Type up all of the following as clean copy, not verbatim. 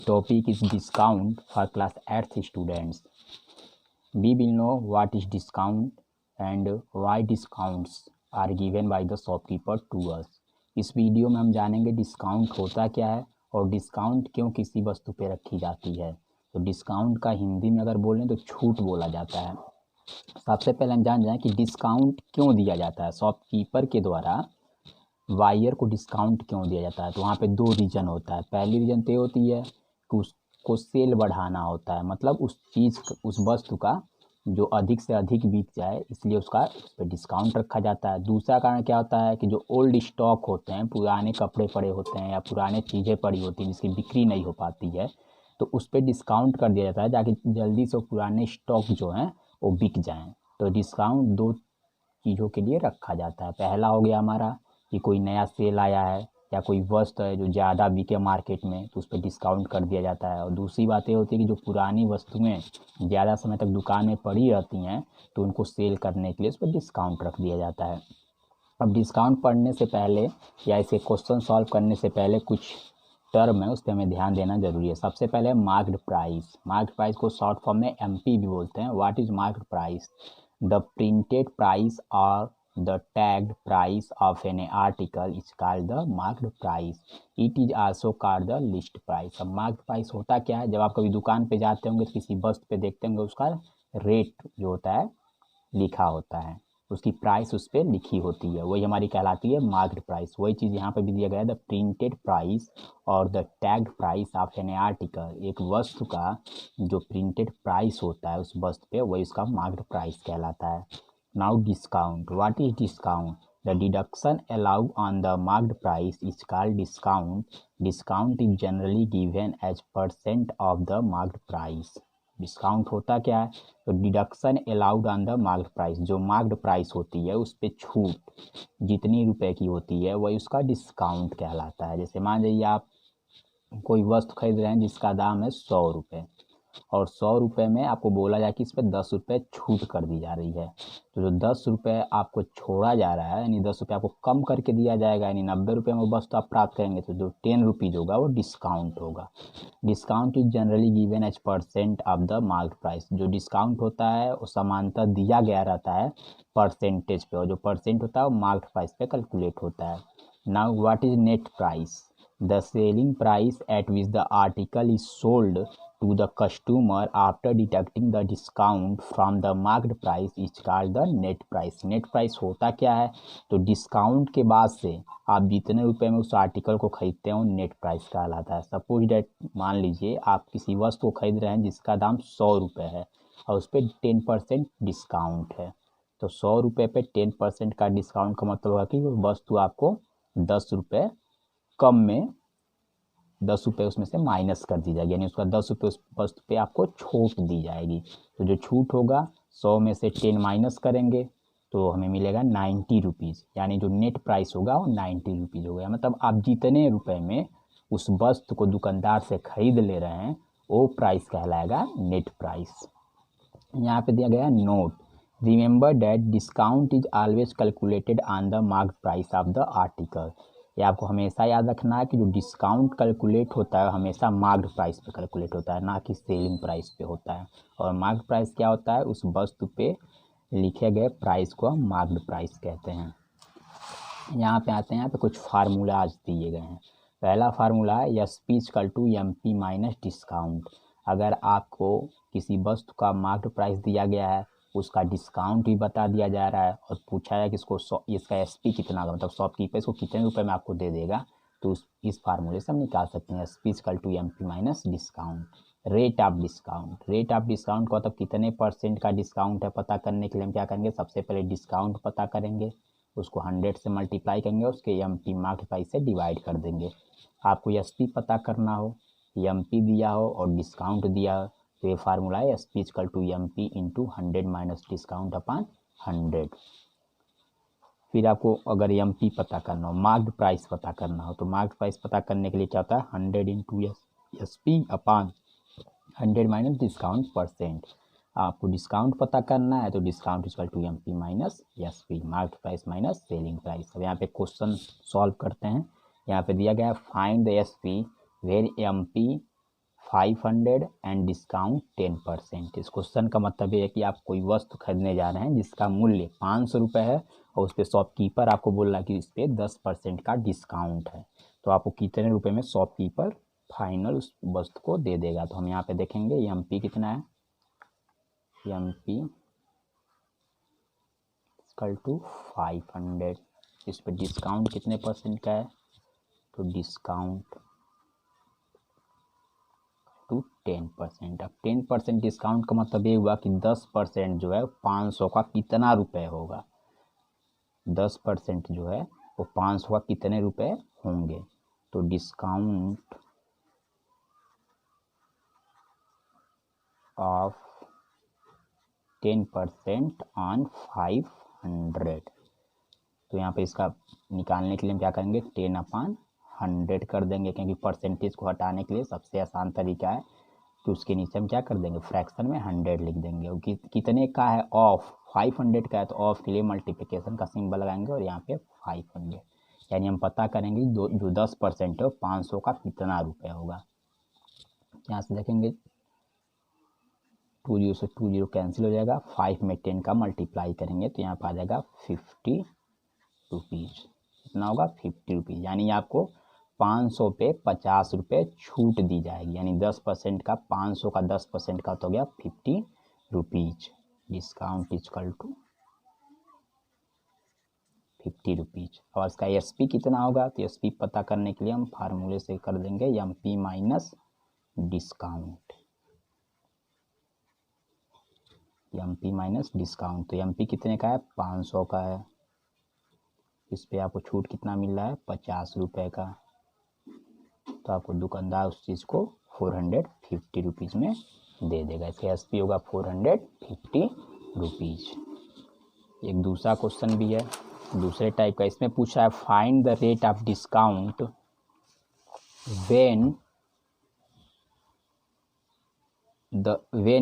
Topic is discount for class 8th students. We will know what is discount and why discounts are given by the shopkeeper to us. इस video में हम जानेंगे discount होता क्या है और discount क्यों किसी वस्तु पे रखी जाती है। तो डिस्काउंट का हिंदी में अगर बोलें तो छूट बोला जाता है। सबसे पहले हम जान जाएं कि डिस्काउंट क्यों दिया जाता है। शॉपकीपर के द्वारा बायर को डिस्काउंट क्यों दिया जाता है, तो वहाँ पे दो रीज़न होता है। पहली रीज़न तो ये होती है कि उसको सेल बढ़ाना होता है, मतलब उस चीज़ उस वस्तु का जो अधिक से अधिक बिक जाए, इसलिए उस पर डिस्काउंट रखा जाता है। दूसरा कारण क्या होता है कि जो ओल्ड स्टॉक होते हैं, पुराने कपड़े पड़े होते हैं या पुराने चीज़ें पड़ी होती हैं जिसकी बिक्री नहीं हो पाती है, तो उस पर डिस्काउंट कर दिया जाता है ताकि जल्दी से पुराने स्टॉक जो हैं वो बिक जाएँ। तो डिस्काउंट दो चीज़ों के लिए रखा जाता है। पहला हो गया हमारा कि कोई नया सेल आया है या कोई वस्तु है जो ज़्यादा बिके मार्केट में, तो उस पर डिस्काउंट कर दिया जाता है। और दूसरी बात ये होती है कि जो पुरानी वस्तुएं ज़्यादा समय तक दुकान में पड़ी रहती हैं तो उनको सेल करने के लिए उस पर डिस्काउंट रख दिया जाता है। अब डिस्काउंट पढ़ने से पहले या इसे क्वेश्चन सॉल्व करने से पहले कुछ टर्म है उस पर हमें ध्यान देना जरूरी है। सबसे पहले मार्क्ड प्राइस। मार्क्ड प्राइस को शॉर्ट फॉर्म में एमपी भी बोलते हैं। What is marked price? The printed price और the tagged price of an article is called the marked price. It is also called the list price. अब marked price होता क्या है? जब आप कभी दुकान पे जाते होंगे तो किसी वस्तु पे देखते होंगे उसका रेट जो होता है लिखा होता है, उसकी प्राइस उस पर लिखी होती है, वही हमारी कहलाती है मार्क्ड प्राइस। वही चीज़ यहाँ पे भी दिया गया है, द प्रिंटेड प्राइस और the tagged price of an article. एक वस्तु का जो प्रिंटेड प्राइस होता है उस वस्तु पे, वही उसका मार्क्ड प्राइस कहलाता है। Now discount. What is discount? The deduction allowed on the marked price is called discount. Discount is generally given as % of the marked price. Discount होता क्या है? तो deduction allowed on the marked price, जो marked price होती है उस पर छूट जितनी रुपए की होती है वही उसका डिस्काउंट कहलाता है। जैसे मान लीजिए आप कोई वस्तु खरीद रहे हैं जिसका दाम है 100 रुपये और 100 रुपये में आपको बोला जाए कि इस पर 10 रुपये छूट कर दी जा रही है, तो जो 10 रुपये आपको छोड़ा जा रहा है यानी 10 रुपये आपको कम करके दिया जाएगा, यानी 90 रुपये में वस्तु आप प्राप्त करेंगे, तो जो 10 रुपीज़ होगा वो डिस्काउंट होगा। Discount is generally given as % of the market price. जो डिस्काउंट होता है वो समानता दिया गया रहता है परसेंटेज पे, और जो परसेंट होता है वो मार्केट प्राइस पे कैलकुलेट होता है। Now what is net price? The selling price at which the article is sold to the customer after deducting the discount from the marked price is called the net price. net price होता क्या है? तो discount के बाद से आप जितने रुपए में उस आर्टिकल को खरीदते हैं वो नेट प्राइस कहलाता है। सपोज डेट मान लीजिए आप किसी वस्तु को खरीद रहे हैं जिसका दाम 100 रुपये है और उस पर 10% डिस्काउंट है, तो 100 रुपये पे 10% का डिस्काउंट का मतलब होगा कि वो वस्तु आपको 10 रुपये कम में 10 रुपये उसमें से माइनस कर दी जाएगी, यानी उसका 10 रुपये उस वस्तु पे आपको छूट दी जाएगी। तो जो छूट होगा 100 में से 10 माइनस करेंगे तो हमें मिलेगा 90 रुपीज़, यानी जो नेट प्राइस होगा वो 90 रुपीज़ हो गया। मतलब आप जितने रुपए में उस वस्तु को दुकानदार से खरीद ले रहे हैं वो प्राइस कहलाएगा नेट प्राइस। यहाँ पे दिया गया note, remember that discount is always calculated on the marked price of the article. ये आपको हमेशा याद रखना है कि जो डिस्काउंट कैलकुलेट होता है हमेशा मार्क्ड प्राइस पे कैलकुलेट होता है, ना कि सेलिंग प्राइस पे होता है। और मार्क्ड प्राइस क्या होता है? उस वस्तु पे लिखे गए प्राइस को हम मार्क्ड प्राइस कहते हैं। यहाँ पे आते हैं, यहाँ पे कुछ फार्मूलाज दिए गए हैं। पहला फार्मूला है S P equal to M P minus discount. अगर आपको किसी वस्तु का मार्क्ड प्राइस दिया गया है, उसका डिस्काउंट भी बता दिया जा रहा है और पूछा है कि इसका एसपी कितना का, मतलब शॉपकीपर इसको कितने रुपए में आपको दे देगा, तो इस फार्मूले से हम निकाल सकते हैं S P equal to M P minus discount. Rate of discount, rate of discount का मतलब कितने % का डिस्काउंट है पता करने के लिए हम क्या करेंगे, सबसे पहले डिस्काउंट पता करेंगे, उसको 100 से मल्टीप्लाई करेंगे, उसके एम पी मार्क्ड प्राइस से डिवाइड कर देंगे। आपको एस पी पता करना हो, एम पी दिया हो और डिस्काउंट दिया हो, तो ये फार्मूला है S P equal to M P into 100 minus discount upon 100। फिर आपको अगर एम पी पता करना हो, मार्क्ड प्राइस पता करना हो, तो मार्क्ड प्राइस पता करने के लिए क्या होता है 100 into S P upon 100 minus discount %। आपको डिस्काउंट पता करना है तो discount equal to M P minus S P, marked price minus selling price. अब यहाँ पे क्वेश्चन सॉल्व करते हैं। यहाँ पे दिया गया है find the S P where M P 500 and discount 10%। इस क्वेश्चन का मतलब ये है कि आप कोई वस्तु खरीदने जा रहे हैं जिसका मूल्य 500 रुपये है और उस पर शॉपकीपर आपको बोल रहा है कि इस पर 10% का डिस्काउंट है, तो आपको कितने रुपए में शॉपकीपर फाइनल उस वस्तु को दे देगा। तो हम यहाँ पे देखेंगे एम पी कितना है, एम पी इक्वल टू 500, इस पर डिस्काउंट कितने परसेंट का है, तो डिस्काउंट टू 10%। अब 10% डिस्काउंट का मतलब ये हुआ कि 10% जो है 500 का कितना रुपए होगा, 10% जो है वो 500 का कितने रुपए होंगे, तो डिस्काउंट ऑफ 10% ऑन 500। तो यहाँ पे इसका निकालने के लिए हम क्या करेंगे, 10/100 कर देंगे, क्योंकि परसेंटेज को हटाने के लिए सबसे आसान तरीका है कि उसके नीचे हम क्या कर देंगे, फ्रैक्शन में 100 लिख देंगे। और कितने का है, ऑफ 500 का है, तो ऑफ के लिए मल्टीप्लिकेशन का सिंबल लगाएंगे और यहाँ पे 500, यानी हम पता करेंगे जो 10% है 500 का कितना रुपए होगा। यहाँ से देखेंगे 20 से 20 कैंसिल हो जाएगा, 5 में 10 का मल्टीप्लाई करेंगे तो यहाँ पर आ जाएगा 50 रुपीज़। कितना होगा, 50 रुपीज़, यानी आपको 500 पे 50 रुपये छूट दी जाएगी, यानी 10% का 500 का 10% का तो हो गया 50 rupees. Discount equal to 50 rupees. और इसका एसपी कितना होगा, तो एसपी पता करने के लिए हम फार्मूले से कर देंगे MP minus discount, MP minus discount. तो एमपी कितने का है, 500 का है, इस पे आपको छूट कितना मिल रहा है, 50 रुपये का, तो आपको दुकानदार उस चीज़ को 450 रुपीज़ में दे देगा। इसका एस पी होगा 450 रुपीज़। एक दूसरा क्वेश्चन भी है दूसरे टाइप का, इसमें पूछा है find the rate of discount when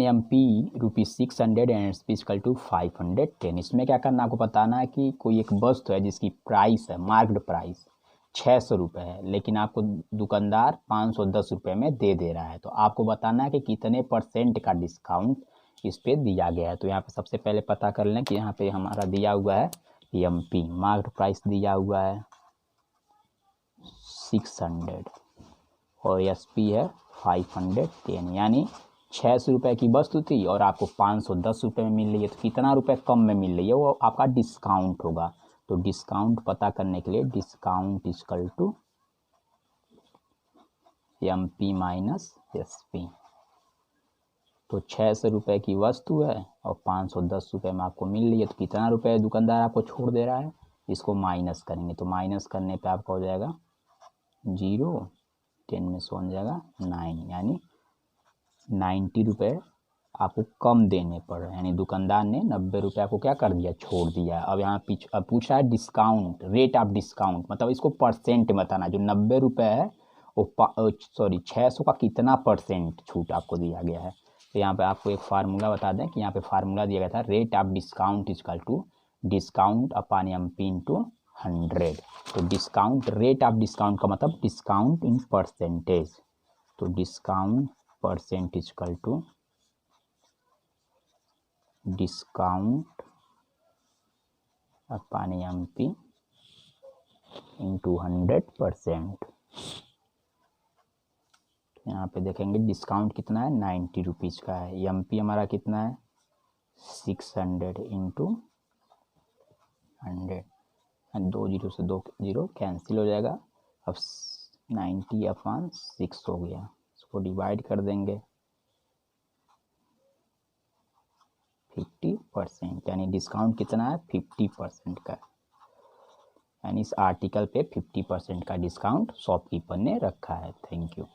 M P ₹600 and S P equal to 510। इसमें क्या करना, आपको बताना है कि कोई एक वस्तु है जिसकी प्राइस है, मार्क्ड प्राइस 600 रुपये है, लेकिन आपको दुकानदार 510 रुपये में दे रहा है। तो आपको बताना है कि कितने % का डिस्काउंट इस पे दिया गया है। तो यहाँ पे सबसे पहले पता कर लें कि यहाँ पे हमारा दिया हुआ है एम पी, मार्क्ड प्राइस दिया हुआ है 600 और एस पी है 510, यानी 600 रुपये की वस्तु थी और आपको 510 रुपये में मिल रही है, तो कितना रुपये कम में मिल रही है, वो आपका डिस्काउंट होगा। तो डिस्काउंट पता करने के लिए discount equal to M P minus S P. तो 600 रुपये की वस्तु है और 510 रुपये में आपको मिल रही है, तो कितना रुपये दुकानदार आपको छोड़ दे रहा है, इसको माइनस करेंगे, तो माइनस करने पे आपका हो जाएगा 0, 10 में से हो जाएगा 9, यानी 90 रुपये आपको कम देने पड़ रहे हैं, यानी दुकानदार ने 90 रुपये आपको क्या कर दिया, छोड़ दिया। अब यहाँ अब पूछा है डिस्काउंट, रेट ऑफ डिस्काउंट, मतलब इसको परसेंट बताना, जो 90 रुपये है वो 600 का कितना % छूट आपको दिया गया है। तो यहाँ पे आपको एक फार्मूला बता दें कि यहाँ पे फार्मूला दिया गया था, rate of discount equal to discount upon M P into 100। तो डिस्काउंट, रेट ऑफ डिस्काउंट का मतलब डिस्काउंट इन परसेंटेज, तो discount % equal to discount upon M P into 100%। यहाँ पे देखेंगे डिस्काउंट कितना है, 90 रुपीज़ का है, एम पी हमारा कितना है 600 इंटू 100, 2 0 से 2 0 कैंसिल हो जाएगा। अब 90/6 हो गया, इसको डिवाइड कर देंगे 50%, यानी डिस्काउंट कितना है 50% का, यानी इस आर्टिकल पे 50% का डिस्काउंट शॉपकीपर ने रखा है। Thank you.